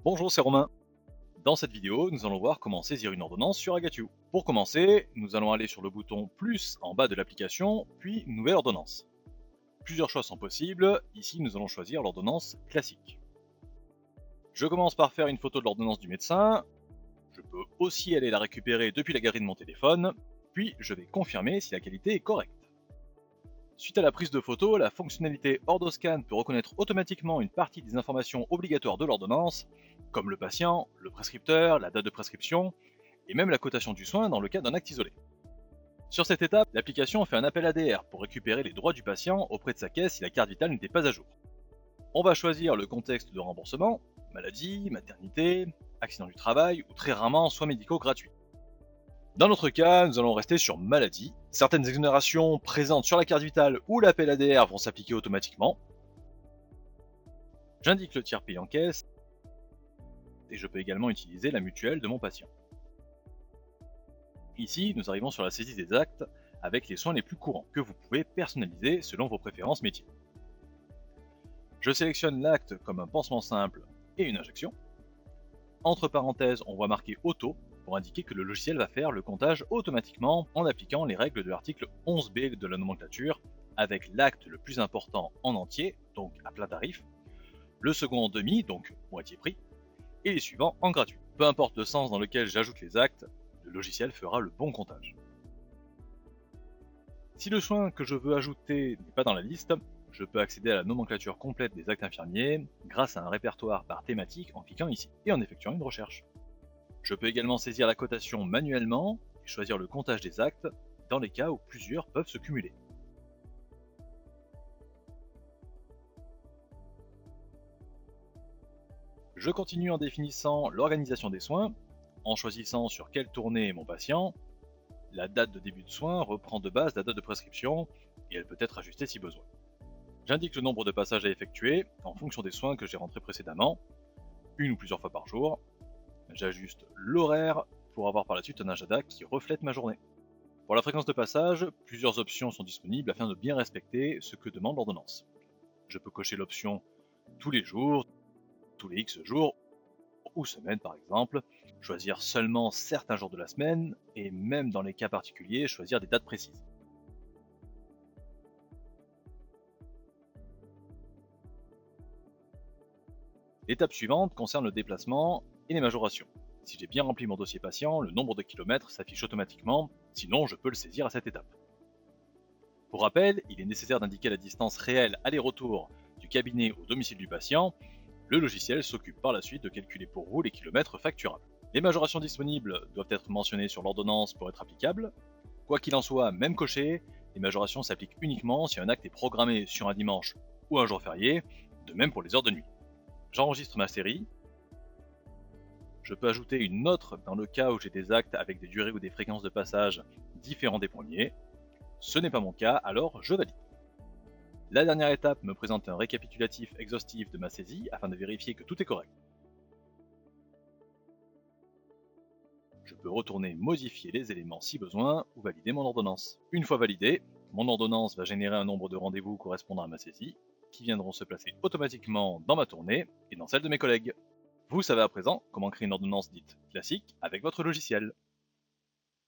Bonjour, c'est Romain. Dans cette vidéo, nous allons voir comment saisir une ordonnance sur Agatio. Pour commencer, nous allons aller sur le bouton plus en bas de l'application, puis nouvelle ordonnance. Plusieurs choix sont possibles, ici nous allons choisir l'ordonnance classique. Je commence par faire une photo de l'ordonnance du médecin, je peux aussi aller la récupérer depuis la galerie de mon téléphone, puis je vais confirmer si la qualité est correcte. Suite à la prise de photo, la fonctionnalité OrdoScan peut reconnaître automatiquement une partie des informations obligatoires de l'ordonnance, comme le patient, le prescripteur, la date de prescription, et même la cotation du soin dans le cas d'un acte isolé. Sur cette étape, l'application fait un appel ADR pour récupérer les droits du patient auprès de sa caisse si la carte vitale n'était pas à jour. On va choisir le contexte de remboursement, maladie, maternité, accident du travail ou très rarement soins médicaux gratuits. Dans notre cas, nous allons rester sur maladie. Certaines exonérations présentes sur la carte vitale ou l'appel ADR vont s'appliquer automatiquement. J'indique le tiers payé en caisse et je peux également utiliser la mutuelle de mon patient. Ici, nous arrivons sur la saisie des actes avec les soins les plus courants que vous pouvez personnaliser selon vos préférences métiers. Je sélectionne l'acte comme un pansement simple et une injection. Entre parenthèses, on voit marqué auto pour indiquer que le logiciel va faire le comptage automatiquement en appliquant les règles de l'article 11B de la nomenclature, avec l'acte le plus important en entier, donc à plein tarif, le second en demi, donc moitié prix, et les suivants en gratuit. Peu importe le sens dans lequel j'ajoute les actes, le logiciel fera le bon comptage. Si le soin que je veux ajouter n'est pas dans la liste, je peux accéder à la nomenclature complète des actes infirmiers grâce à un répertoire par thématique en cliquant ici et en effectuant une recherche. Je peux également saisir la cotation manuellement et choisir le comptage des actes dans les cas où plusieurs peuvent se cumuler. Je continue en définissant l'organisation des soins, en choisissant sur quelle tournée est mon patient. La date de début de soins reprend de base la date de prescription et elle peut être ajustée si besoin. J'indique le nombre de passages à effectuer en fonction des soins que j'ai rentrés précédemment, une ou plusieurs fois par jour. J'ajuste l'horaire pour avoir par la suite un agenda qui reflète ma journée. Pour la fréquence de passage, plusieurs options sont disponibles afin de bien respecter ce que demande l'ordonnance. Je peux cocher l'option tous les jours, tous les X jours ou semaines par exemple, choisir seulement certains jours de la semaine et même dans les cas particuliers choisir des dates précises. L'étape suivante concerne le déplacement et les majorations. Si j'ai bien rempli mon dossier patient, le nombre de kilomètres s'affiche automatiquement, sinon je peux le saisir à cette étape. Pour rappel, il est nécessaire d'indiquer la distance réelle aller-retour du cabinet au domicile du patient. Le logiciel s'occupe par la suite de calculer pour vous les kilomètres facturables. Les majorations disponibles doivent être mentionnées sur l'ordonnance pour être applicables. Quoi qu'il en soit, même coché, les majorations s'appliquent uniquement si un acte est programmé sur un dimanche ou un jour férié, de même pour les heures de nuit. J'enregistre ma série. Je peux ajouter une autre dans le cas où j'ai des actes avec des durées ou des fréquences de passage différents des premiers. Ce n'est pas mon cas, alors je valide. La dernière étape me présente un récapitulatif exhaustif de ma saisie afin de vérifier que tout est correct. Je peux retourner modifier les éléments si besoin ou valider mon ordonnance. Une fois validée, mon ordonnance va générer un nombre de rendez-vous correspondant à ma saisie, qui viendront se placer automatiquement dans ma tournée et dans celle de mes collègues. Vous savez à présent comment créer une ordonnance dite classique avec votre logiciel.